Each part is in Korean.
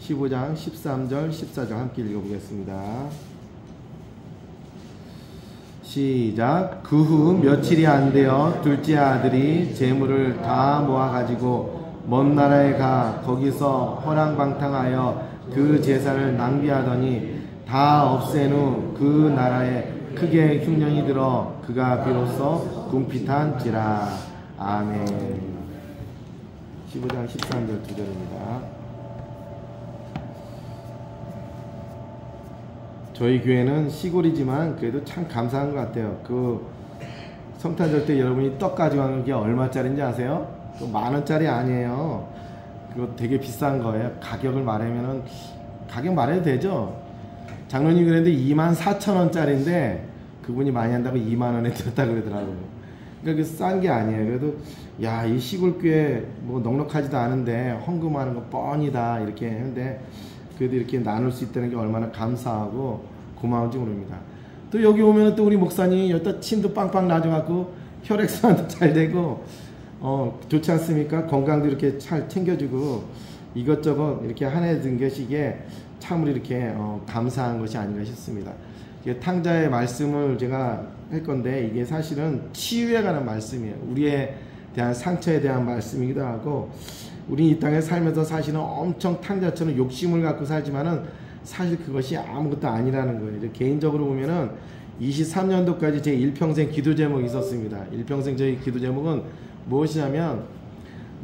15장 13절 14절 함께 읽어보겠습니다. 시작. 그 후 며칠이 안 되어 둘째 아들이 재물을 다 모아가지고 먼 나라에 가 거기서 허랑방탕하여 그 재산을 낭비하더니 다 없앤 후 그 나라에 크게 흉년이 들어 그가 비로소 궁핍한지라. 아멘. 15장 13절 2절입니다. 저희 교회는 시골이지만 그래도 참 감사한 것 같아요. 그 성탄절 때 여러분이 떡 가져가는 게 얼마짜리인지 아세요? 10,000원짜리 아니에요. 그거 되게 비싼 거예요. 가격을 말하면은, 가격 말해도 되죠? 장로님 그랬는데 24,000원짜리인데 그분이 많이 한다고 20,000원에 들었다 그러더라고요. 그러니까 싼 게 아니에요. 그래도 야, 이 시골교회 뭐 넉넉하지도 않은데 헌금하는 거 뻔이다 이렇게 했는데 그래도 이렇게 나눌 수 있다는 게 얼마나 감사하고 고마운지 모릅니다. 또 여기 오면 또 우리 목사님이 여기다 침도 빵빵 놔줘갖고 혈액순환도 잘 되고 좋지 않습니까? 건강도 이렇게 잘 챙겨주고 이것저것 이렇게 한 해 든 것이기에 참으로 이렇게 감사한 것이 아닌가 싶습니다. 탕자의 말씀을 제가 할 건데 이게 사실은 치유에 관한 말씀이에요. 우리에 대한 상처에 대한 말씀이기도 하고, 우리 이 땅에 살면서 사실은 엄청 탕자처럼 욕심을 갖고 살지만은 사실 그것이 아무것도 아니라는 거예요. 개인적으로 보면은 23년도까지 제 일평생 기도 제목이 있었습니다. 일평생 저희 기도 제목은 무엇이냐면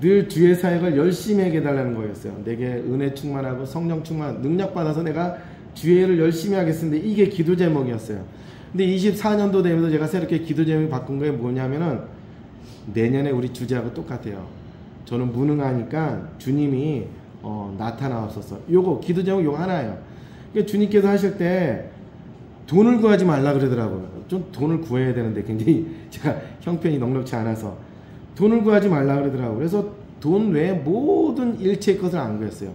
늘 주의 사역을 열심히 하게 해달라는 거였어요. 내게 은혜 충만하고 성령 충만, 능력 받아서 내가 주의 일을 열심히 하겠습니다. 이게 기도 제목이었어요. 근데 24년도 되면서 제가 새롭게 기도 제목이 바꾼 게 뭐냐면은 내년에 우리 주제하고 똑같아요. 저는 무능하니까 주님이 나타나옵소서. 요거 기도 제목 요거 하나예요. 그러니까 주님께서 하실 때 돈을 구하지 말라 그러더라고요. 좀 돈을 구해야 되는데 굉장히 제가 형편이 넉넉치 않아서 돈을 구하지 말라 그러더라고요. 그래서 돈 외에 모든 일체의 것을 안 구했어요.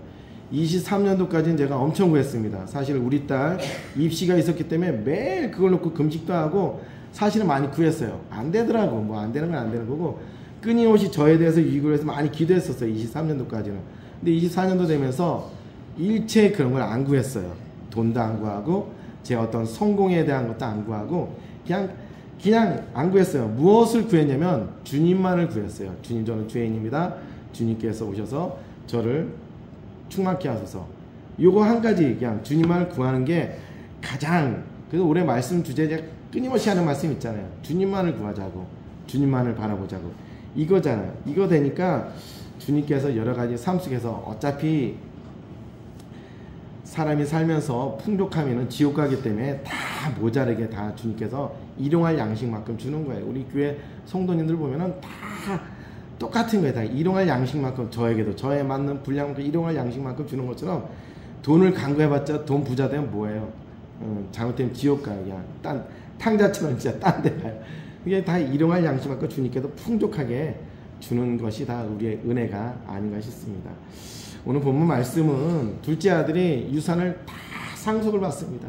23년도까지는 제가 엄청 구했습니다. 사실 우리 딸 입시가 있었기 때문에 매일 그걸 놓고 금식도 하고 사실은 많이 구했어요. 안 되더라고. 뭐 안 되는 건 안 되는 거고 끊임없이 저에 대해서 유익을 해서 많이 기도했었어요. 23년도까지는. 근데 24년도 되면서 일체 그런 걸 안 구했어요. 돈도 안 구하고 제 어떤 성공에 대한 것도 안 구하고 그냥 안 구했어요. 무엇을 구했냐면 주님만을 구했어요. 주님, 저는 죄인입니다. 주님께서 오셔서 저를 충만케 하소서. 요거 한 가지 그냥 주님만을 구하는 게 가장, 그래서 올해 말씀 주제 제가 끊임없이 하는 말씀 있잖아요. 주님만을 구하자고, 주님만을 바라보자고, 이거잖아요. 이거 되니까 주님께서 여러 가지 삶 속에서 어차피 사람이 살면서 풍족하면은 지옥 가기 때문에 다 모자르게 다 주님께서 일용할 양식만큼 주는 거예요. 우리 교회 성도님들 보면은 다 똑같은 거예요. 다 일용할 양식만큼, 저에게도 저에 맞는 분량만큼 일용할 양식만큼 주는 것처럼 돈을 간구해봤자 돈 부자 되면 뭐예요? 잘못되면 지옥 가요. 그냥 탕자처럼 진짜 딴 데 가요. 이게 다 일용할 양식만큼 주님께서 풍족하게 주는 것이 다 우리의 은혜가 아닌가 싶습니다. 오늘 본문 말씀은 둘째 아들이 유산을 다 상속을 받습니다.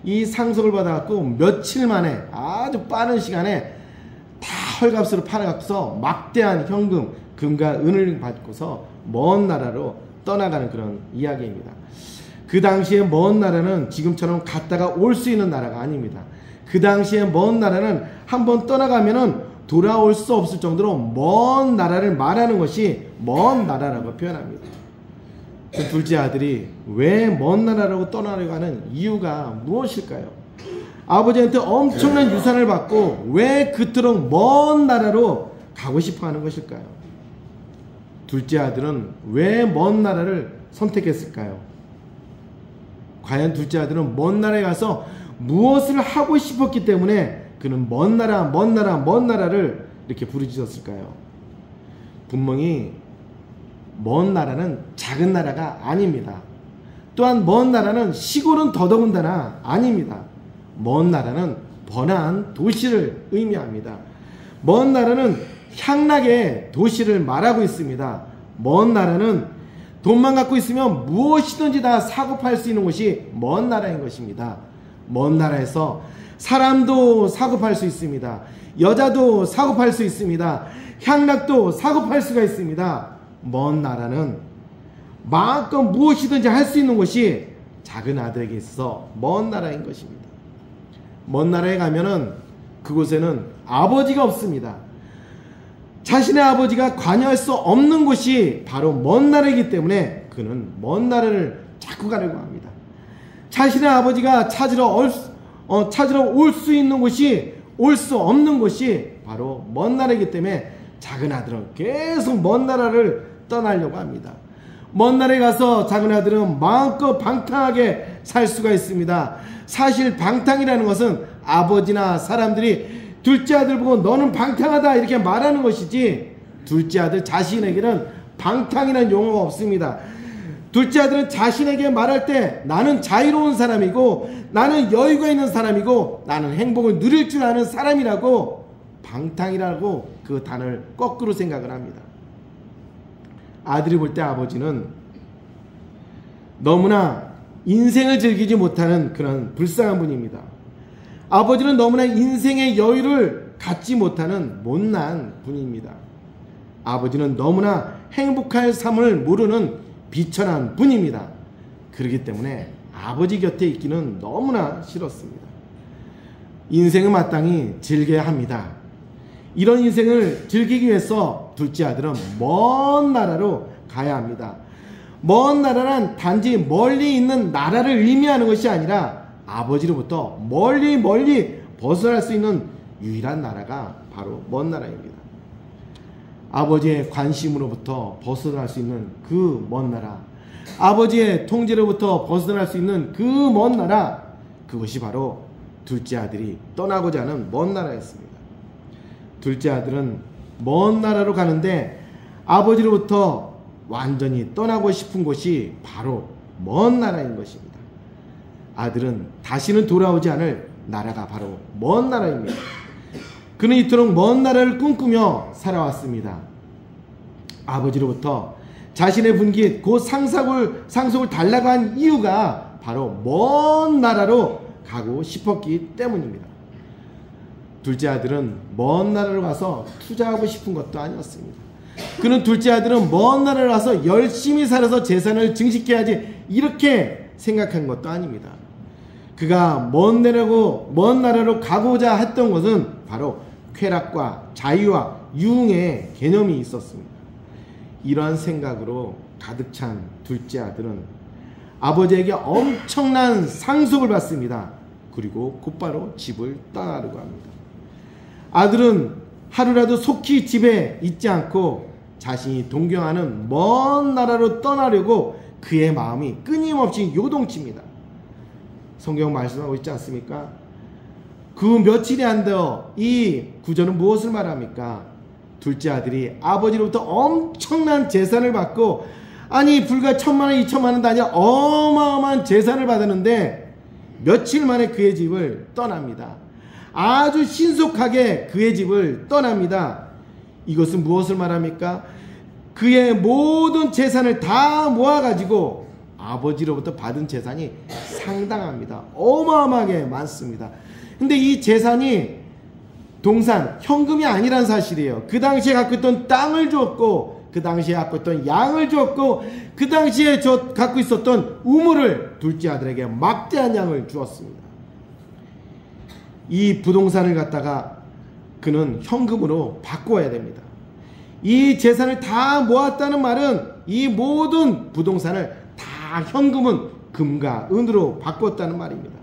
이 상속을 받아갖고 며칠 만에 아주 빠른 시간에 다 헐값으로 팔아갖고서 막대한 현금, 금과 은을 받고서 먼 나라로 떠나가는 그런 이야기입니다. 그 당시에 먼 나라는 지금처럼 갔다가 올 수 있는 나라가 아닙니다. 그 당시에 먼 나라는 한번 떠나가면은 돌아올 수 없을 정도로 먼 나라를 말하는 것이 먼 나라라고 표현합니다. 그 둘째 아들이 왜 먼 나라라고 떠나려고 하는 이유가 무엇일까요? 아버지한테 엄청난 유산을 받고 왜 그토록 먼 나라로 가고 싶어 하는 것일까요? 둘째 아들은 왜 먼 나라를 선택했을까요? 과연 둘째 아들은 먼 나라에 가서 무엇을 하고 싶었기 때문에 그는 먼 나라를 이렇게 부르짖었을까요? 분명히 먼 나라는 작은 나라가 아닙니다. 또한 먼 나라는 시골은 더더군다나 아닙니다. 먼 나라는 번화한 도시를 의미합니다. 먼 나라는 향락의 도시를 말하고 있습니다. 먼 나라는 돈만 갖고 있으면 무엇이든지 다 사고 팔 수 있는 곳이 먼 나라인 것입니다. 먼 나라에서 사람도 사고 팔 수 있습니다. 여자도 사고 팔 수 있습니다. 향락도 사고 팔 수가 있습니다. 먼 나라는 마음껏 무엇이든지 할 수 있는 곳이 작은 아들에게 있어서 먼 나라인 것입니다. 먼 나라에 가면은 그곳에는 아버지가 없습니다. 자신의 아버지가 관여할 수 없는 곳이 바로 먼 나라이기 때문에 그는 먼 나라를 자꾸 가려고 합니다. 자신의 아버지가 찾으러 올 수 있는 곳이 올 수 없는 곳이 바로 먼 나라이기 때문에 작은 아들은 계속 먼 나라를 떠나려고 합니다. 먼 나라에 가서 작은 아들은 마음껏 방탕하게 살 수가 있습니다. 사실 방탕이라는 것은 아버지나 사람들이 둘째 아들 보고 너는 방탕하다 이렇게 말하는 것이지, 둘째 아들 자신에게는 방탕이라는 용어가 없습니다. 둘째 아들은 자신에게 말할 때 나는 자유로운 사람이고 나는 여유가 있는 사람이고 나는 행복을 누릴 줄 아는 사람이라고, 방탕이라고 그 단어를 거꾸로 생각을 합니다. 아들이 볼 때 아버지는 너무나 인생을 즐기지 못하는 그런 불쌍한 분입니다. 아버지는 너무나 인생의 여유를 갖지 못하는 못난 분입니다. 아버지는 너무나 행복할 삶을 모르는 비천한 분입니다. 그렇기 때문에 아버지 곁에 있기는 너무나 싫었습니다. 인생을 마땅히 즐겨야 합니다. 이런 인생을 즐기기 위해서 둘째 아들은 먼 나라로 가야 합니다. 먼 나라란 단지 멀리 있는 나라를 의미하는 것이 아니라 아버지로부터 멀리 벗어날 수 있는 유일한 나라가 바로 먼 나라입니다. 아버지의 관심으로부터 벗어날 수 있는 그 먼 나라, 아버지의 통제로부터 벗어날 수 있는 그 먼 나라, 그것이 바로 둘째 아들이 떠나고자 하는 먼 나라였습니다. 둘째 아들은 먼 나라로 가는데 아버지로부터 완전히 떠나고 싶은 곳이 바로 먼 나라인 것입니다. 아들은 다시는 돌아오지 않을 나라가 바로 먼 나라입니다. 그는 이토록 먼 나라를 꿈꾸며 살아왔습니다. 아버지로부터 자신의 분깃 곧 상속을 달라고 한 이유가 바로 먼 나라로 가고 싶었기 때문입니다. 둘째 아들은 먼 나라로 가서 투자하고 싶은 것도 아니었습니다. 그는 둘째 아들은 먼 나라로 가서 열심히 살아서 재산을 증식해야지 이렇게 생각한 것도 아닙니다. 그가 먼 나라로 가고자 했던 것은 바로 쾌락과 자유와 유흥의 개념이 있었습니다. 이러한 생각으로 가득 찬 둘째 아들은 아버지에게 엄청난 상속을 받습니다. 그리고 곧바로 집을 떠나려고 합니다. 아들은 하루라도 속히 집에 있지 않고 자신이 동경하는 먼 나라로 떠나려고 그의 마음이 끊임없이 요동칩니다. 성경 말씀하고 있지 않습니까? 그 며칠이 안 되어 이 구절은 무엇을 말합니까? 둘째 아들이 아버지로부터 엄청난 재산을 받고, 아니 불과 1,000만 원, 2,000만 원도 아니라 어마어마한 재산을 받았는데 며칠 만에 그의 집을 떠납니다. 아주 신속하게 그의 집을 떠납니다. 이것은 무엇을 말합니까? 그의 모든 재산을 다 모아가지고 아버지로부터 받은 재산이 상당합니다. 어마어마하게 많습니다. 근데 이 재산이 동산, 현금이 아니란 사실이에요. 그 당시에 갖고 있던 땅을 주었고, 그 당시에 갖고 있던 양을 주었고, 그 당시에 갖고 있었던 우물을 둘째 아들에게 막대한 양을 주었습니다. 이 부동산을 갖다가 그는 현금으로 바꿔야 됩니다. 이 재산을 다 모았다는 말은 이 모든 부동산을 다 현금은 금과 은으로 바꿨다는 말입니다.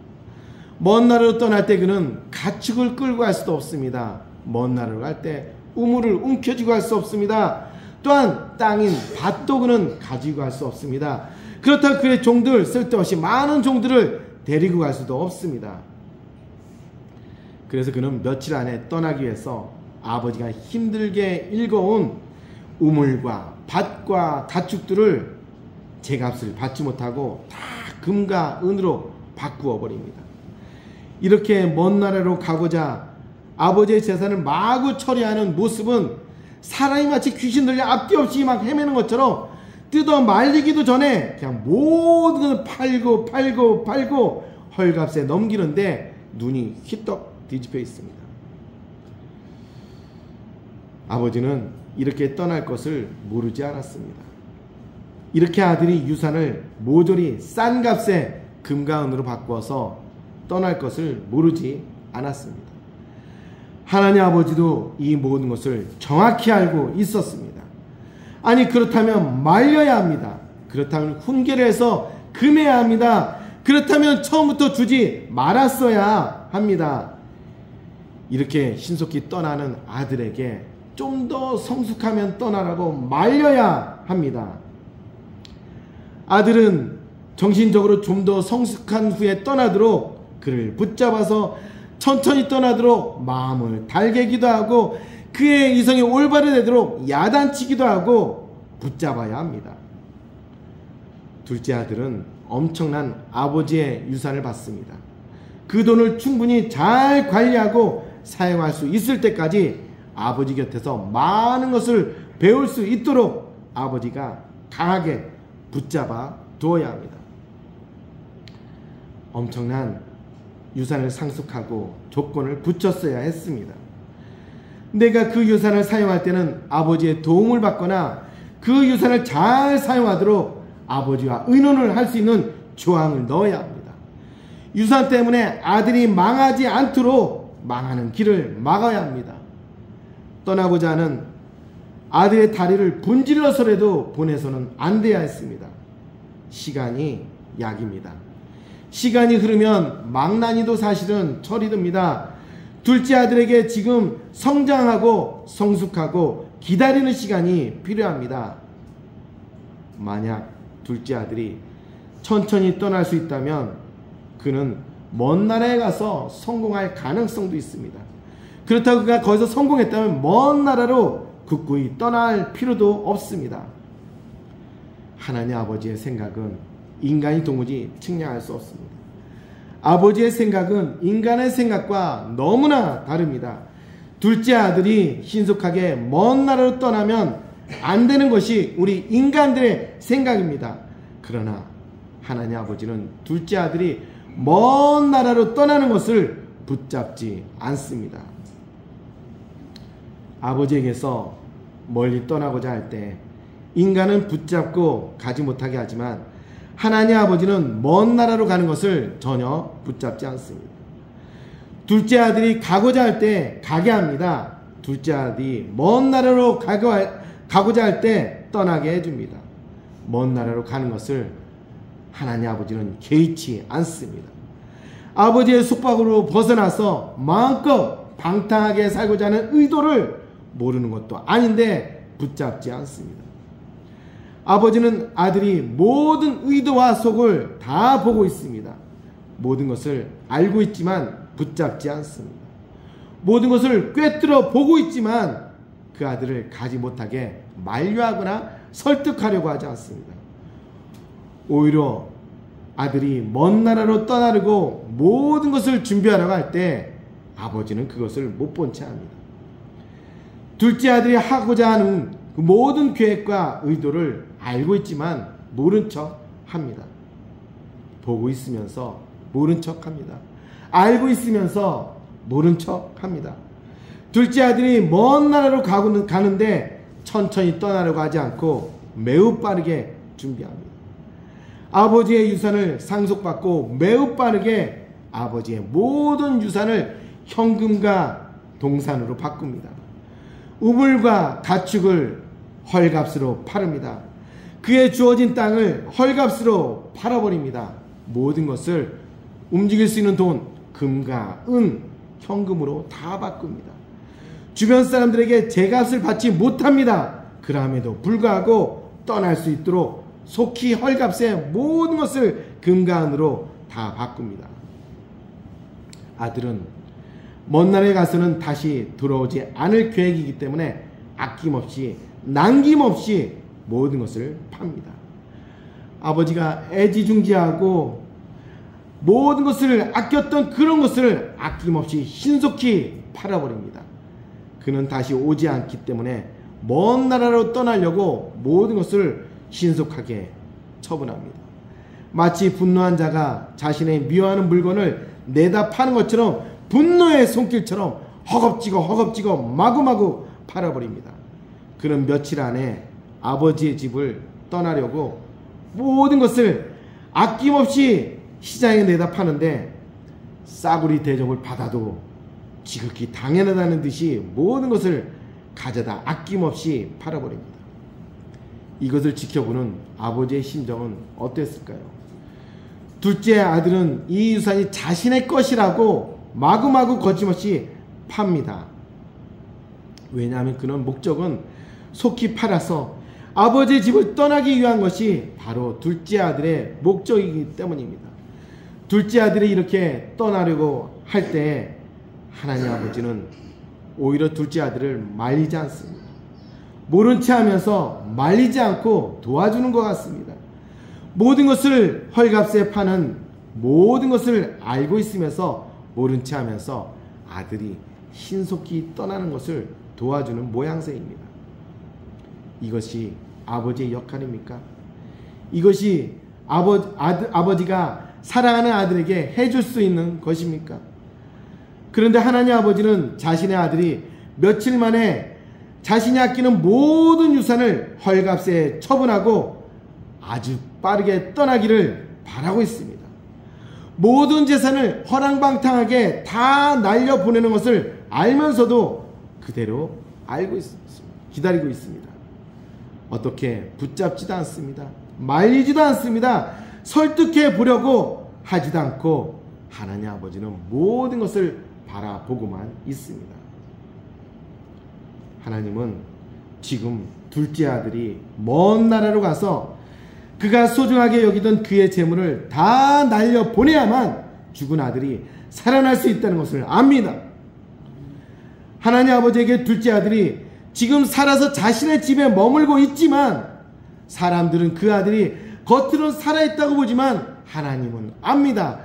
먼 나라로 떠날 때 그는 가축을 끌고 갈 수도 없습니다. 먼 나라로 갈 때 우물을 움켜쥐고 갈 수 없습니다. 또한 땅인 밭도 그는 가지고 갈 수 없습니다. 그렇다고 그의 종들, 쓸데없이 많은 종들을 데리고 갈 수도 없습니다. 그래서 그는 며칠 안에 떠나기 위해서 아버지가 힘들게 일궈온 우물과 밭과 가축들을 제값을 받지 못하고 다 금과 은으로 바꾸어 버립니다. 이렇게 먼 나라로 가고자 아버지의 재산을 마구 처리하는 모습은 사람이 마치 귀신 들려 앞뒤 없이 막 헤매는 것처럼 뜯어 말리기도 전에 그냥 모든 걸 팔고 헐값에 넘기는데 눈이 휘떡 뒤집혀 있습니다. 아버지는 이렇게 떠날 것을 모르지 않았습니다. 이렇게 아들이 유산을 모조리 싼 값에 금과 은으로 바꾸어서 떠날 것을 모르지 않았습니다. 하나님 아버지도 이 모든 것을 정확히 알고 있었습니다. 아니, 그렇다면 말려야 합니다. 그렇다면 훈계를 해서 금해야 합니다. 그렇다면 처음부터 주지 말았어야 합니다. 이렇게 신속히 떠나는 아들에게 좀 더 성숙하면 떠나라고 말려야 합니다. 아들은 정신적으로 좀 더 성숙한 후에 떠나도록 그를 붙잡아서 천천히 떠나도록 마음을 달래기도 하고 그의 이성이 올바르게 되도록 야단치기도 하고 붙잡아야 합니다. 둘째 아들은 엄청난 아버지의 유산을 받습니다. 그 돈을 충분히 잘 관리하고 사용할 수 있을 때까지 아버지 곁에서 많은 것을 배울 수 있도록 아버지가 강하게 붙잡아 두어야 합니다. 엄청난 유산을 상속하고 조건을 붙였어야 했습니다. 내가 그 유산을 사용할 때는 아버지의 도움을 받거나 그 유산을 잘 사용하도록 아버지와 의논을 할 수 있는 조항을 넣어야 합니다. 유산 때문에 아들이 망하지 않도록 망하는 길을 막아야 합니다. 떠나고자 하는 아들의 다리를 분질러서라도 보내서는 안 돼야 했습니다. 시간이 약입니다. 시간이 흐르면 망나니도 사실은 철이 듭니다. 둘째 아들에게 지금 성장하고 성숙하고 기다리는 시간이 필요합니다. 만약 둘째 아들이 천천히 떠날 수 있다면 그는 먼 나라에 가서 성공할 가능성도 있습니다. 그렇다고 그가 거기서 성공했다면 먼 나라로 굳건히 떠날 필요도 없습니다. 하나님 아버지의 생각은 인간이 도무지 측량할 수 없습니다. 아버지의 생각은 인간의 생각과 너무나 다릅니다. 둘째 아들이 신속하게 먼 나라로 떠나면 안 되는 것이 우리 인간들의 생각입니다. 그러나 하나님 아버지는 둘째 아들이 먼 나라로 떠나는 것을 붙잡지 않습니다. 아버지에게서 멀리 떠나고자 할 때 인간은 붙잡고 가지 못하게 하지만 하나님 아버지는 먼 나라로 가는 것을 전혀 붙잡지 않습니다. 둘째 아들이 가고자 할 때 가게 합니다. 둘째 아들이 먼 나라로 가고자 할 때 떠나게 해줍니다. 먼 나라로 가는 것을 하나님 아버지는 개의치 않습니다. 아버지의 속박으로 벗어나서 마음껏 방탕하게 살고자 하는 의도를 모르는 것도 아닌데 붙잡지 않습니다. 아버지는 아들이 모든 의도와 속을 다 보고 있습니다. 모든 것을 알고 있지만 붙잡지 않습니다. 모든 것을 꿰뚫어 보고 있지만 그 아들을 가지 못하게 만류하거나 설득하려고 하지 않습니다. 오히려 아들이 먼 나라로 떠나려고 모든 것을 준비하려고 할 때 아버지는 그것을 못 본 채 합니다. 둘째 아들이 하고자 하는 그 모든 계획과 의도를 알고 있지만 모른 척 합니다. 보고 있으면서 모른 척 합니다. 알고 있으면서 모른 척 합니다. 둘째 아들이 먼 나라로 가는데 천천히 떠나려고 하지 않고 매우 빠르게 준비합니다. 아버지의 유산을 상속받고 매우 빠르게 아버지의 모든 유산을 현금과 동산으로 바꿉니다. 우물과 가축을 헐값으로 팔습니다. 그의 주어진 땅을 헐값으로 팔아버립니다. 모든 것을 움직일 수 있는 돈, 금과 은, 현금으로 다 바꿉니다. 주변 사람들에게 제값을 받지 못합니다. 그럼에도 불구하고 떠날 수 있도록 속히 헐값에 모든 것을 금과 은으로 다 바꿉니다. 아들은 먼 나라에 가서는 다시 돌아오지 않을 계획이기 때문에 아낌없이 남김없이 모든 것을 팝니다. 아버지가 애지중지하고 모든 것을 아꼈던 그런 것을 아낌없이 신속히 팔아버립니다. 그는 다시 오지 않기 때문에 먼 나라로 떠나려고 모든 것을 신속하게 처분합니다. 마치 분노한 자가 자신의 미워하는 물건을 내다 파는 것처럼 분노의 손길처럼 허겁지겁 마구마구 팔아버립니다. 그는 며칠 안에 아버지의 집을 떠나려고 모든 것을 아낌없이 시장에 내다 파는데 싸구리 대접을 받아도 지극히 당연하다는 듯이 모든 것을 가져다 아낌없이 팔아버립니다. 이것을 지켜보는 아버지의 심정은 어땠을까요? 둘째 아들은 이 유산이 자신의 것이라고 마구마구 거침없이 팝니다. 왜냐하면 그는 목적은 속히 팔아서 아버지의 집을 떠나기 위한 것이 바로 둘째 아들의 목적이기 때문입니다. 둘째 아들이 이렇게 떠나려고 할 때 하나님 아버지는 오히려 둘째 아들을 말리지 않습니다. 모른 채 하면서 말리지 않고 도와주는 것 같습니다. 모든 것을 헐값에 파는 모든 것을 알고 있으면서 모른 채 하면서 아들이 신속히 떠나는 것을 도와주는 모양새입니다. 이것이 아버지의 역할입니까? 이것이 아버지가 사랑하는 아들에게 해줄 수 있는 것입니까? 그런데 하나님 아버지는 자신의 아들이 며칠 만에 자신이 아끼는 모든 유산을 헐값에 처분하고 아주 빠르게 떠나기를 바라고 있습니다. 모든 재산을 허랑방탕하게 다 날려보내는 것을 알면서도 그대로 알고 있습니다. 기다리고 있습니다. 어떻게 붙잡지도 않습니다. 말리지도 않습니다. 설득해 보려고 하지도 않고 하나님 아버지는 모든 것을 바라보고만 있습니다. 하나님은 지금 둘째 아들이 먼 나라로 가서 그가 소중하게 여기던 그의 재물을 다 날려보내야만 죽은 아들이 살아날 수 있다는 것을 압니다. 하나님 아버지에게 둘째 아들이 지금 살아서 자신의 집에 머물고 있지만 사람들은 그 아들이 겉으로는 살아있다고 보지만 하나님은 압니다.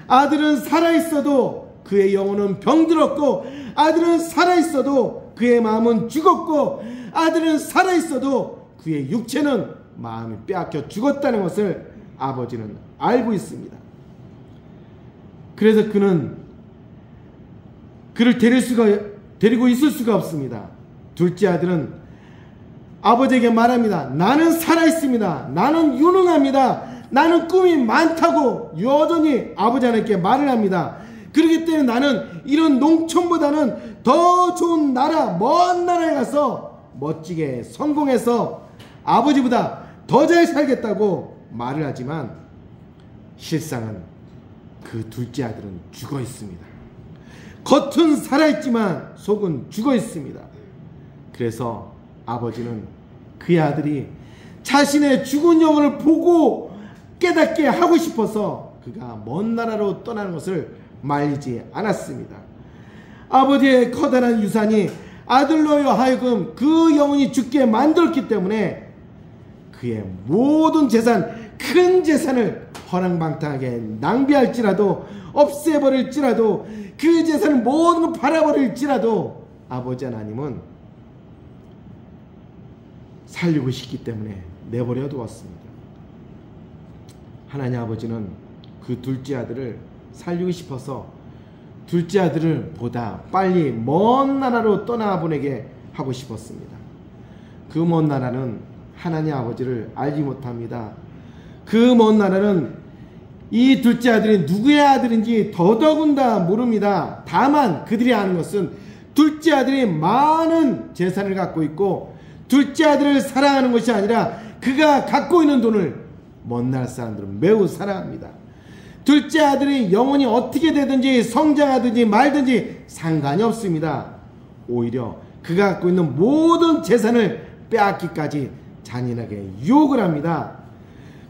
아들은 살아있어도 그의 영혼은 병들었고, 아들은 살아있어도 그의 마음은 죽었고, 아들은 살아있어도 그의 육체는 마음이 빼앗겨 죽었다는 것을 아버지는 알고 있습니다. 그래서 그는 그를 데리고 있을 수가 없습니다. 둘째 아들은 아버지에게 말합니다. 나는 살아있습니다. 나는 유능합니다. 나는 꿈이 많다고 여전히 아버지 하나님께 말을 합니다. 그렇기 때문에 나는 이런 농촌보다는 더 좋은 나라, 먼 나라에 가서 멋지게 성공해서 아버지보다 더 잘 살겠다고 말을 하지만 실상은 그 둘째 아들은 죽어 있습니다. 겉은 살아있지만 속은 죽어 있습니다. 그래서 아버지는 그의 아들이 자신의 죽은 영혼을 보고 깨닫게 하고 싶어서 그가 먼 나라로 떠나는 것을 말리지 않았습니다. 아버지의 커다란 유산이 아들로 하여금 그 영혼이 죽게 만들었기 때문에 그의 모든 재산, 큰 재산을 허랑방탕하게 낭비할지라도, 없애버릴지라도, 그 재산을 모든 걸 팔아버릴지라도 아버지 하나님은 살리고 싶기 때문에 내버려 두었습니다. 하나님 아버지는 그 둘째 아들을 살리고 싶어서 둘째 아들을 보다 빨리 먼 나라로 떠나보내게 하고 싶었습니다. 그 먼 나라는 하나님 아버지를 알지 못합니다. 그 먼 나라는 이 둘째 아들이 누구의 아들인지 더더군다 모릅니다. 다만 그들이 아는 것은 둘째 아들이 많은 재산을 갖고 있고 둘째 아들을 사랑하는 것이 아니라 그가 갖고 있는 돈을 먼 나라 사람들은 매우 사랑합니다. 둘째 아들이 영혼이 어떻게 되든지 성장하든지 말든지 상관이 없습니다. 오히려 그가 갖고 있는 모든 재산을 빼앗기까지 잔인하게 유혹을 합니다.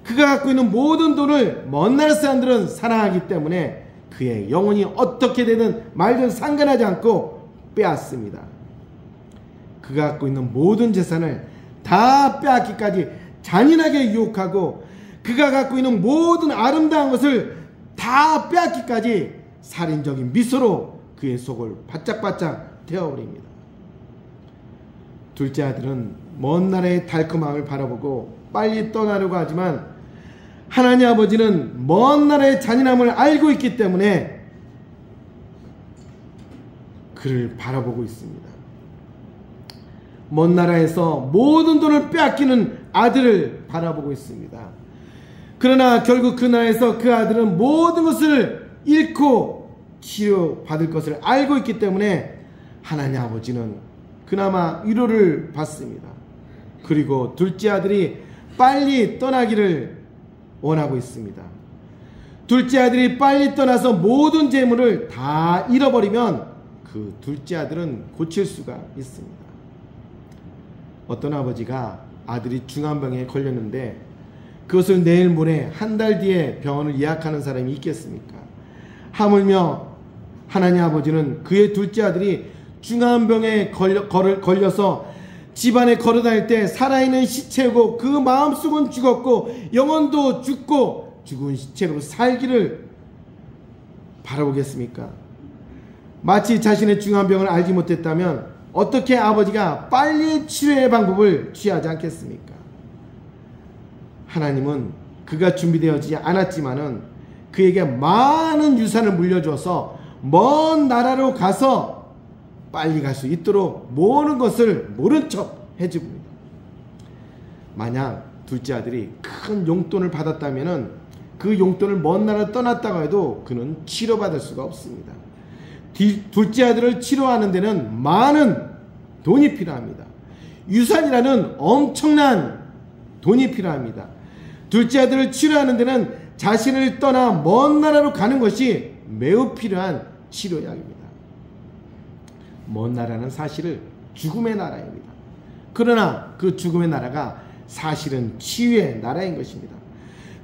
그가 갖고 있는 모든 돈을 먼 나라 사람들은 사랑하기 때문에 그의 영혼이 어떻게 되든 말든 상관하지 않고 빼앗습니다. 그가 갖고 있는 모든 재산을 다 빼앗기까지 잔인하게 유혹하고 그가 갖고 있는 모든 아름다운 것을 다 빼앗기까지 살인적인 미소로 그의 속을 바짝바짝 태워버립니다. 둘째 아들은 먼 나라의 달콤함을 바라보고 빨리 떠나려고 하지만 하나님 아버지는 먼 나라의 잔인함을 알고 있기 때문에 그를 바라보고 있습니다. 먼 나라에서 모든 돈을 빼앗기는 아들을 바라보고 있습니다. 그러나 결국 그 나라에서 그 아들은 모든 것을 잃고 치료받을 것을 알고 있기 때문에 하나님 아버지는 그나마 위로를 받습니다. 그리고 둘째 아들이 빨리 떠나기를 원하고 있습니다. 둘째 아들이 빨리 떠나서 모든 재물을 다 잃어버리면 그 둘째 아들은 고칠 수가 있습니다. 어떤 아버지가 아들이 중환병에 걸렸는데 그것을 내일 모레 한 달 뒤에 병원을 예약하는 사람이 있겠습니까? 하물며 하나님 아버지는 그의 둘째 아들이 중환병에 걸려서 집안에 걸어다닐 때 살아있는 시체고 그 마음속은 죽었고 영혼도 죽고 죽은 시체로 살기를 바라보겠습니까? 마치 자신의 중환병을 알지 못했다면 어떻게 아버지가 빨리 치료의 방법을 취하지 않겠습니까? 하나님은 그가 준비되어지지 않았지만은 그에게 많은 유산을 물려줘서 먼 나라로 가서 빨리 갈 수 있도록 모든 것을 모른 척 해줍니다. 만약 둘째 아들이 큰 용돈을 받았다면은 그 용돈을 먼 나라로 떠났다고 해도 그는 치료받을 수가 없습니다. 둘째 아들을 치료하는 데는 많은 돈이 필요합니다. 유산이라는 엄청난 돈이 필요합니다. 둘째 아들을 치료하는 데는 자신을 떠나 먼 나라로 가는 것이 매우 필요한 치료약입니다. 먼 나라는 사실은 죽음의 나라입니다. 그러나 그 죽음의 나라가 사실은 치유의 나라인 것입니다.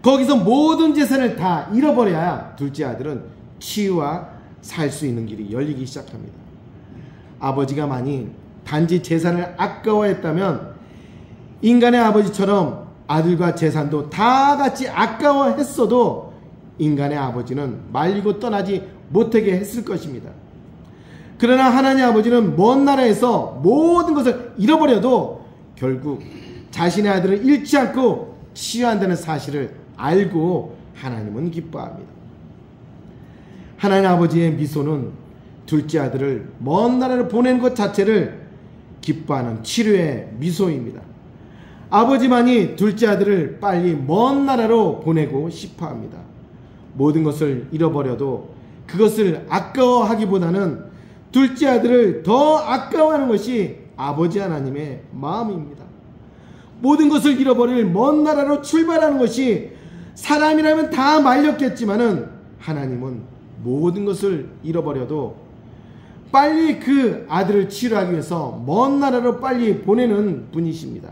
거기서 모든 재산을 다 잃어버려야 둘째 아들은 치유와 살 수 있는 길이 열리기 시작합니다. 아버지가 만일 단지 재산을 아까워했다면 인간의 아버지처럼 아들과 재산도 다 같이 아까워했어도 인간의 아버지는 말리고 떠나지 못하게 했을 것입니다. 그러나 하나님 아버지는 먼 나라에서 모든 것을 잃어버려도 결국 자신의 아들을 잃지 않고 치유한다는 사실을 알고 하나님은 기뻐합니다. 하나님 아버지의 미소는 둘째 아들을 먼 나라로 보내는 것 자체를 기뻐하는 치료의 미소입니다. 아버지만이 둘째 아들을 빨리 먼 나라로 보내고 싶어 합니다. 모든 것을 잃어버려도 그것을 아까워하기보다는 둘째 아들을 더 아까워하는 것이 아버지 하나님의 마음입니다. 모든 것을 잃어버릴 먼 나라로 출발하는 것이 사람이라면 다 말렸겠지만은 하나님은 모든 것을 잃어버려도 빨리 그 아들을 치료하기 위해서 먼 나라로 빨리 보내는 분이십니다.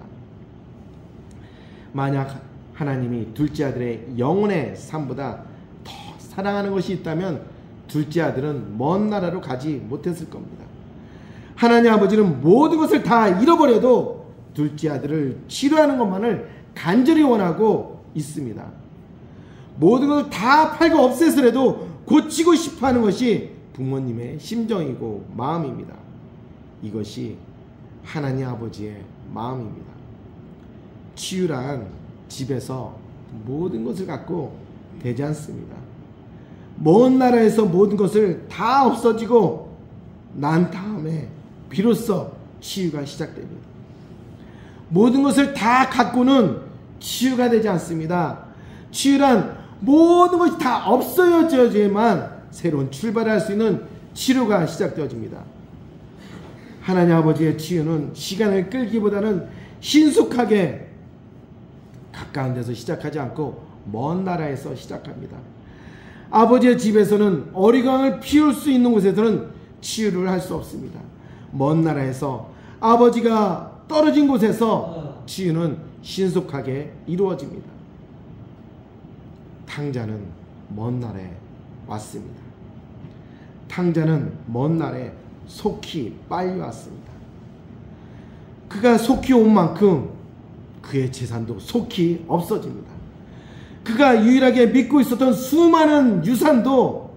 만약 하나님이 둘째 아들의 영혼의 삶보다 더 사랑하는 것이 있다면 둘째 아들은 먼 나라로 가지 못했을 겁니다. 하나님 아버지는 모든 것을 다 잃어버려도 둘째 아들을 치료하는 것만을 간절히 원하고 있습니다. 모든 것을 다 팔고 없애서라도 고치고 싶어하는 것이 부모님의 심정이고 마음입니다. 이것이 하나님 아버지의 마음입니다. 치유란 집에서 모든 것을 갖고 되지 않습니다. 먼 나라에서 모든 것을 다 없어지고 난 다음에 비로소 치유가 시작됩니다. 모든 것을 다 갖고는 치유가 되지 않습니다. 치유란 모든 것이 다 없어져야지만 새로운 출발을 할 수 있는 치료가 시작되어집니다. 하나님 아버지의 치유는 시간을 끌기보다는 신속하게 가까운 데서 시작하지 않고 먼 나라에서 시작합니다. 아버지의 집에서는 어리광을 피울 수 있는 곳에서는 치유를 할 수 없습니다. 먼 나라에서 아버지가 떨어진 곳에서 치유는 신속하게 이루어집니다. 탕자는 먼 날에 왔습니다. 탕자는 먼 날에 속히 빨리 왔습니다. 그가 속히 온 만큼 그의 재산도 속히 없어집니다. 그가 유일하게 믿고 있었던 수많은 유산도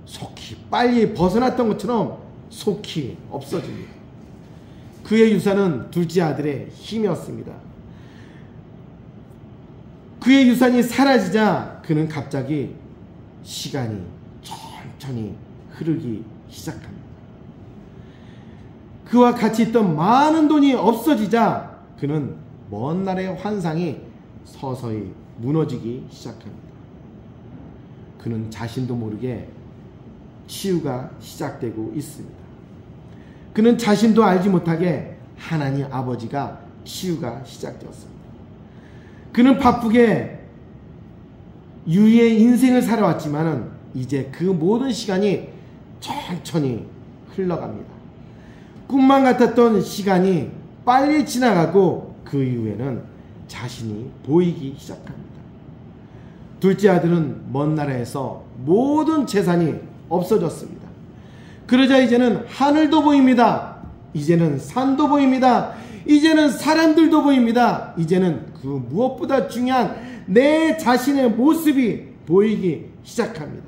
속히 빨리 벗어났던 것처럼 속히 없어집니다. 그의 유산은 둘째 아들의 힘이었습니다. 그의 유산이 사라지자 그는 갑자기 시간이 천천히 흐르기 시작합니다. 그와 같이 있던 많은 돈이 없어지자 그는 먼 날의 환상이 서서히 무너지기 시작합니다. 그는 자신도 모르게 치유가 시작되고 있습니다. 그는 자신도 알지 못하게 하나님 아버지가 치유가 시작되었습니다. 그는 바쁘게 유의의 인생을 살아왔지만은 이제 그 모든 시간이 천천히 흘러갑니다. 꿈만 같았던 시간이 빨리 지나가고 그 이후에는 자신이 보이기 시작합니다. 둘째 아들은 먼 나라에서 모든 재산이 없어졌습니다. 그러자 이제는 하늘도 보입니다. 이제는 산도 보입니다. 이제는 사람들도 보입니다. 이제는 그 무엇보다 중요한 내 자신의 모습이 보이기 시작합니다.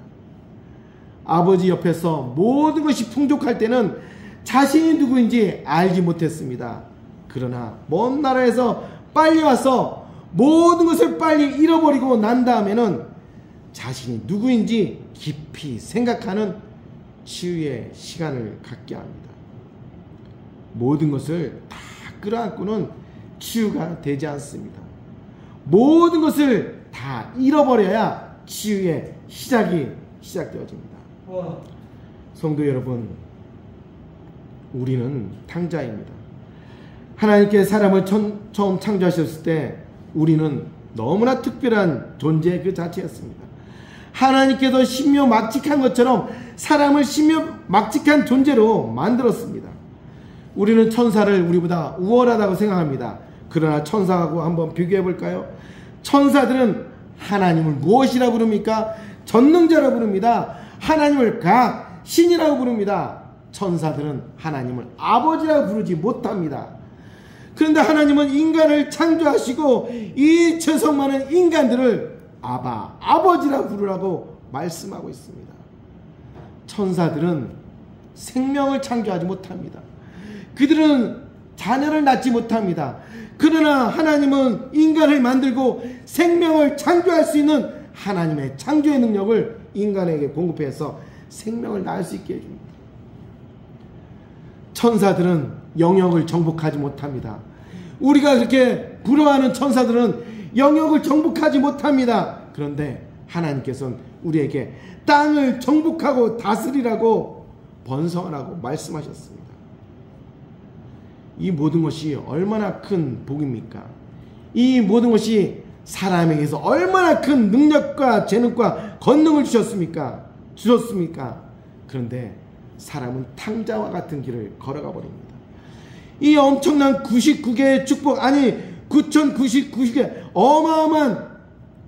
아버지 옆에서 모든 것이 풍족할 때는 자신이 누구인지 알지 못했습니다. 그러나 먼 나라에서 빨리 와서 모든 것을 빨리 잃어버리고 난 다음에는 자신이 누구인지 깊이 생각하는 치유의 시간을 갖게 합니다. 모든 것을 다 끌어안고는 치유가 되지 않습니다. 모든 것을 다 잃어버려야 치유의 시작이 시작되어집니다. 성도 여러분, 우리는 탕자입니다. 하나님께 사람을 처음 창조하셨을 때 우리는 너무나 특별한 존재 그 자체였습니다. 하나님께서 신묘막직한 것처럼 사람을 신묘막직한 존재로 만들었습니다. 우리는 천사를 우리보다 우월하다고 생각합니다. 그러나 천사하고 한번 비교해 볼까요? 천사들은 하나님을 무엇이라 부릅니까? 전능자라 부릅니다. 하나님을 각 신이라고 부릅니다. 천사들은 하나님을 아버지라고 부르지 못합니다. 그런데 하나님은 인간을 창조하시고 이 죄성 많은 인간들을 아버지라고 부르라고 말씀하고 있습니다. 천사들은 생명을 창조하지 못합니다. 그들은 자녀를 낳지 못합니다. 그러나 하나님은 인간을 만들고 생명을 창조할 수 있는 하나님의 창조의 능력을 인간에게 공급해서 생명을 낳을 수 있게 해줍니다. 천사들은 영역을 정복하지 못합니다. 우리가 그렇게 부러워하는 천사들은 영역을 정복하지 못합니다. 그런데 하나님께서는 우리에게 땅을 정복하고 다스리라고 번성하라고 말씀하셨습니다. 이 모든 것이 얼마나 큰 복입니까? 이 모든 것이 사람에게서 얼마나 큰 능력과 재능과 권능을 주셨습니까? 그런데 사람은 탕자와 같은 길을 걸어가 버립니다. 이 엄청난 99개의 축복, 아니 9099개 어마어마한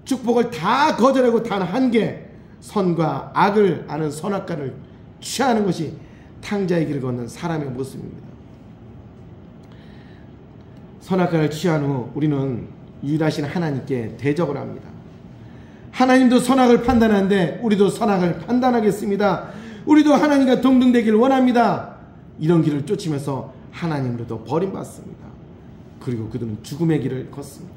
축복을 다 거절하고 단 한 개, 선과 악을 아는 선악과를 취하는 것이 탕자의 길을 걷는 사람의 모습입니다. 선악과를 취한 후 우리는 유일하신 하나님께 대적을 합니다. 하나님도 선악을 판단하는데 우리도 선악을 판단하겠습니다. 우리도 하나님과 동등되기를 원합니다. 이런 길을 쫓으면서 하나님으로도 버림받습니다. 그리고 그들은 죽음의 길을 걷습니다.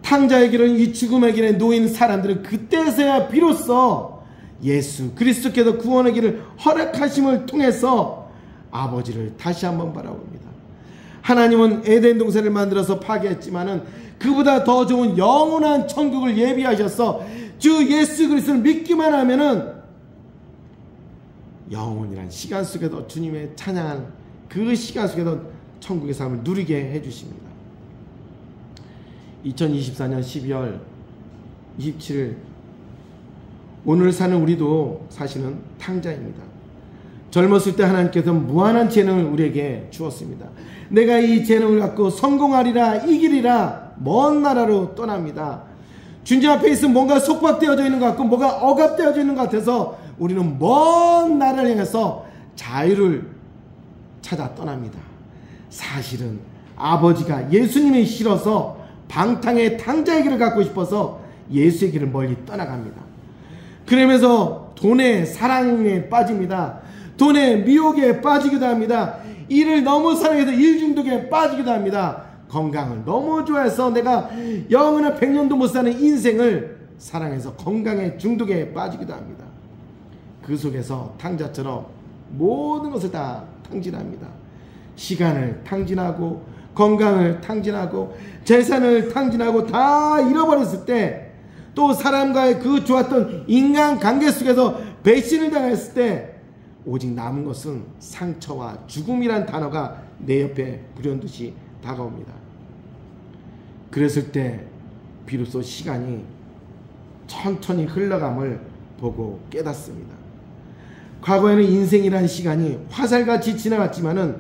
탕자의 길은 이 죽음의 길에 놓인 사람들은 그때서야 비로소 예수 그리스도께서 구원의 길을 허락하심을 통해서 아버지를 다시 한번 바라봅니다. 하나님은 에덴 동산을 만들어서 파괴했지만은 그보다 더 좋은 영원한 천국을 예비하셔서 주 예수 그리스도를 믿기만 하면은 영원이란 시간 속에도 주님의 찬양한 그 시간 속에도 천국의 삶을 누리게 해주십니다. 2024년 12월 27일 오늘 사는 우리도 사실은 탕자입니다. 젊었을 때 하나님께서 무한한 재능을 우리에게 주었습니다. 내가 이 재능을 갖고 성공하리라 이기리라 먼 나라로 떠납니다. 주님 앞에 있으면 뭔가 속박되어져 있는 것 같고 뭐가 억압되어져 있는 것 같아서 우리는 먼 나라를 향해서 자유를 찾아 떠납니다. 사실은 아버지가 예수님이 싫어서 방탕의 탕자의 길을 갖고 싶어서 예수의 길을 멀리 떠나갑니다. 그러면서 돈의 사랑에 빠집니다. 돈의 미혹에 빠지기도 합니다. 일을 너무 사랑해서 일 중독에 빠지기도 합니다. 건강을 너무 좋아해서 내가 영원한 100년도 못 사는 인생을 사랑해서 건강의 중독에 빠지기도 합니다. 그 속에서 탕자처럼 모든 것을 다 탕진합니다. 시간을 탕진하고 건강을 탕진하고 재산을 탕진하고 다 잃어버렸을 때, 또 사람과의 그 좋았던 인간관계 속에서 배신을 당했을 때 오직 남은 것은 상처와 죽음이란 단어가 내 옆에 불현듯이 다가옵니다. 그랬을 때 비로소 시간이 천천히 흘러감을 보고 깨닫습니다. 과거에는 인생이란 시간이 화살같이 지나갔지만은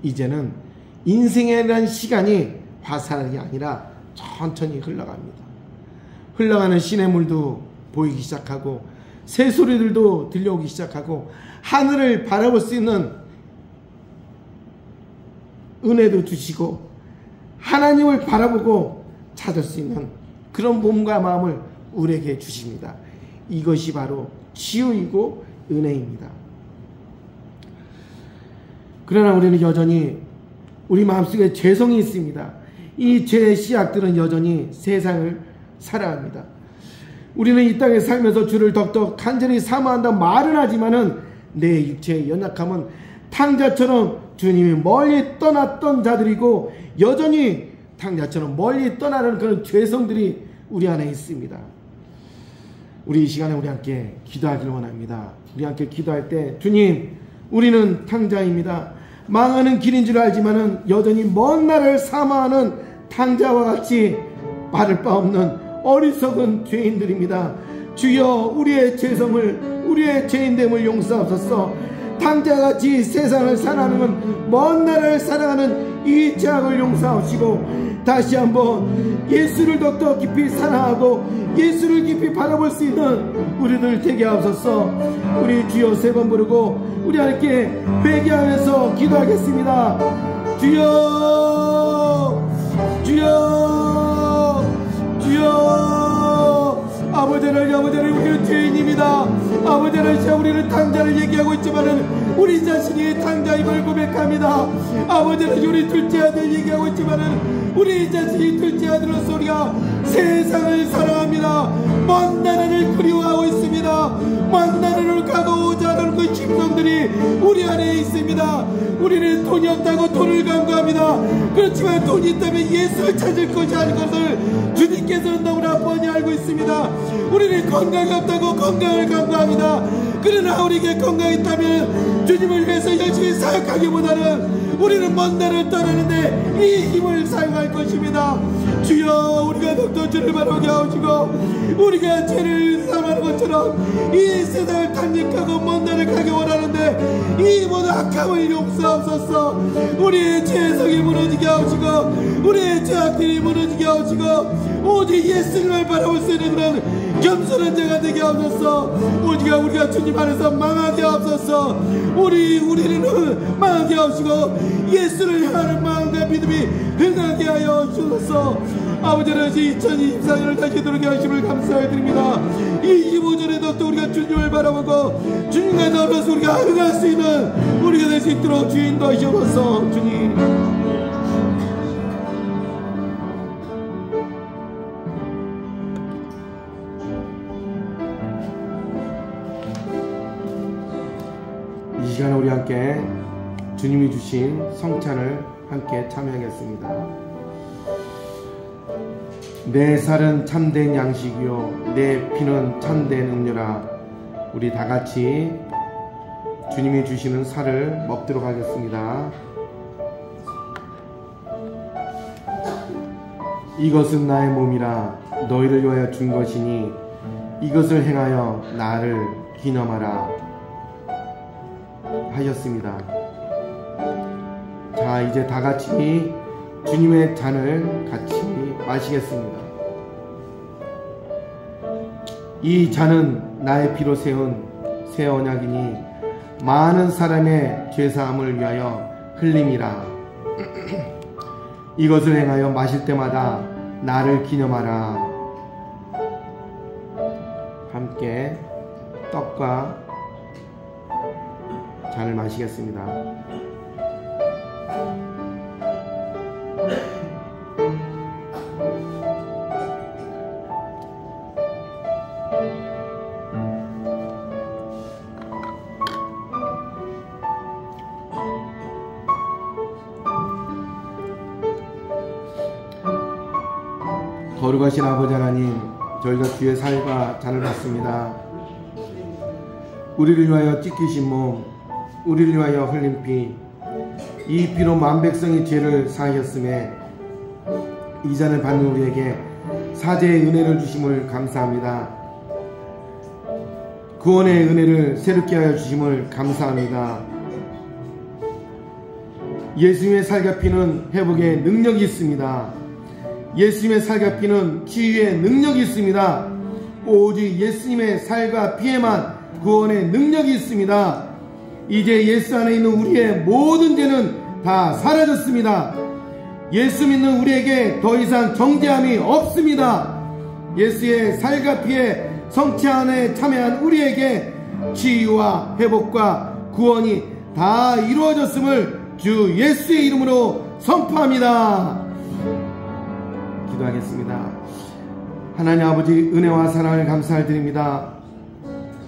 이제는 인생이란 시간이 화살이 아니라 천천히 흘러갑니다. 흘러가는 시냇물도 보이기 시작하고 새소리들도 들려오기 시작하고 하늘을 바라볼 수 있는 은혜도 주시고 하나님을 바라보고 찾을 수 있는 그런 몸과 마음을 우리에게 주십니다. 이것이 바로 치유이고 은혜입니다. 그러나 우리는 여전히 우리 마음속에 죄성이 있습니다. 이 죄의 씨앗들은 여전히 세상을 살아갑니다. 우리는 이 땅에 살면서 주를 덕덕 간절히 사모한다 말은 하지만은 내 육체의 연약함은 탕자처럼 주님이 멀리 떠났던 자들이고 여전히 탕자처럼 멀리 떠나는 그런 죄성들이 우리 안에 있습니다. 우리 이 시간에 우리 함께 기도하기를 원합니다. 우리 함께 기도할 때 주님, 우리는 탕자입니다. 망하는 길인 줄 알지만은 여전히 먼 날을 사모하는 탕자와 같이 바를 바 없는 어리석은 죄인들입니다. 주여, 우리의 죄성을, 우리의 죄인됨을 용서하소서. 탕자같이 세상을 살아가는 먼 날을 살아가는 이 죄악을 용서하시고 다시 한번 예수를 더더 깊이 사랑하고 예수를 깊이 바라볼 수 있는 우리들 되게 하옵소서. 우리 주여 세 번 부르고 우리 함께 회개하면서 기도하겠습니다. 주여, 주여, 주여. 아버지 하나님, 우리는 죄인입니다. 아버지 하나님, 우리는 탕자를 얘기하고 있지만은 우리 자신이 탕자임을 고백합니다. 아버지 하나님, 우리 둘째 아들 얘기하고 있지만은 우리 자신이 둘째 아들로서 우리가 세상을 사랑합니다. 먼 나라를 그리워하고 있습니다. 먼 나라를 가고자 하는 그 심성들이 우리 안에 있습니다. 우리는 돈이 없다고 돈을 간구합니다. 그렇지만 돈이 있다면 예수를 찾을 것이 아닌 것을 주님께서는 너무나 뻔히 알고 있습니다. 우리는 건강이 없다고 건강을 간구합니다. 그러나 우리에게 건강이 있다면 주님을 위해서 열심히 사역하기보다는 우리는 먼 날을 떠나는데 이 힘을 사용할 것입니다. 주여, 우리가 더욱더 주를 바라보게 하시고 우리가 죄를 사랑하는 것처럼 이 세상을 탐닉하고 먼 날을 가기 원하는데 이 모든 악함을 용서하옵소서. 우리의 죄성이 무너지게 하시고 우리의 죄악들이 무너지게 하시고 오직 예수님을 바라볼 수 있는 그런 겸손한 자가 되게 하옵소서. 우리가 주님 안에서 망하게 하옵소서. 우리는 망하게 하시고 예수를 향하는 마음과 믿음이 흥하게 하여 주소서. 아버지는 2024년을 다시 돌아오게 하심을 감사해 드립니다. 25년에도 또 우리가 주님을 바라보고 주님과 더불어서 우리가 흥할 수 있는 우리가 될 수 있도록 주인도 하시옵소서. 주님, 이 시간에 우리 함께 주님이 주신 성찬을 함께 참여하겠습니다. 내 살은 참된 양식이요 내 피는 참된 음료라. 우리 다같이 주님이 주시는 살을 먹도록 하겠습니다. 이것은 나의 몸이라 너희를 위하여 준 것이니 이것을 행하여 나를 기념하라 하셨습니다. 자, 이제 다같이 주님의 잔을 같이 마시겠습니다. 이 잔은 나의 피로 세운 새 언약이니 많은 사람의 죄사함을 위하여 흘림이라. 이것을 행하여 마실 때마다 나를 기념하라. 함께 떡과 잔을 마시겠습니다. 거룩하신 아버지 하나님, 저희가 주의 살과 잔을 받습니다. 우리를 위하여 찢기신 몸, 우리를 위하여 흘린 피, 이 피로 만백성의 죄를 사하셨음에 이 잔을 받는 우리에게 사죄의 은혜를 주심을 감사합니다. 구원의 은혜를 새롭게 하여 주심을 감사합니다. 예수님의 살과 피는 회복의 능력이 있습니다. 예수님의 살과 피는 치유의 능력이 있습니다. 오직 예수님의 살과 피에만 구원의 능력이 있습니다. 이제 예수 안에 있는 우리의 모든 죄는 다 사라졌습니다. 예수 믿는 우리에게 더 이상 정죄함이 없습니다. 예수의 살과 피에 성체 안에 참여한 우리에게 치유와 회복과 구원이 다 이루어졌음을 주 예수의 이름으로 선포합니다. 기도하겠습니다. 하나님 아버지, 은혜와 사랑을 감사드립니다.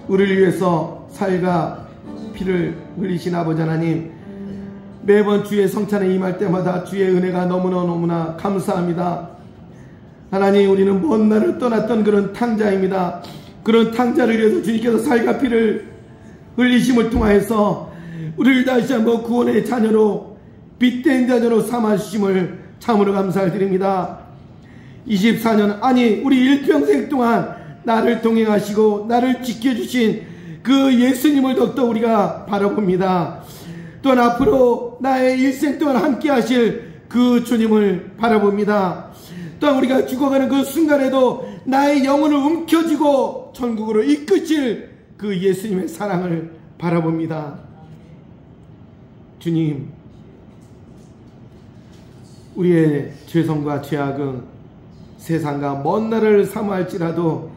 우리를 위해서 살과 피를 흘리신 아버지 하나님, 매번 주의 성찬에 임할 때마다 주의 은혜가 너무나 감사합니다. 하나님, 우리는 먼 날을 떠났던 그런 탕자입니다. 그런 탕자를 위해서 주님께서 살과 피를 흘리심을 통하여서 우리를 다시 한번 구원의 자녀로, 빛된 자녀로 삼아주심을 참으로 감사를 드립니다. 24년, 아니 우리 일평생 동안 나를 동행하시고 나를 지켜주신 그 예수님을 더욱더 우리가 바라봅니다. 또한 앞으로 나의 일생 동안 함께 하실 그 주님을 바라봅니다. 또한 우리가 죽어가는 그 순간에도 나의 영혼을 움켜쥐고 천국으로 이끄실 그 예수님의 사랑을 바라봅니다. 주님, 우리의 죄성과 죄악은 세상과 먼 나라를 사모할지라도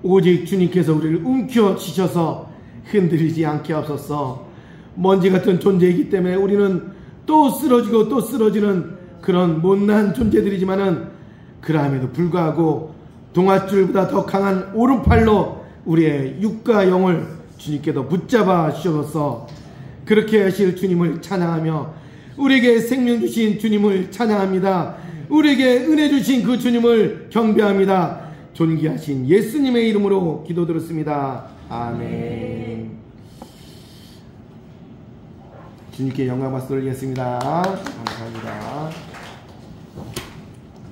오직 주님께서 우리를 움켜쥐셔서 흔들리지 않게 하옵소서. 먼지 같은 존재이기 때문에 우리는 또 쓰러지고 또 쓰러지는 그런 못난 존재들이지만은 그럼에도 불구하고 동아줄보다 더 강한 오른팔로 우리의 육과 영을 주님께서 붙잡아 주셔서 그렇게 하실 주님을 찬양하며 우리에게 생명 주신 주님을 찬양합니다. 우리에게 은혜 주신 그 주님을 경배합니다. 존귀하신 예수님의 이름으로 기도드렸습니다. 아멘. 주님께 영광 박수 드리겠습니다. 감사합니다.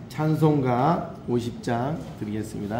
찬송가 50장 드리겠습니다.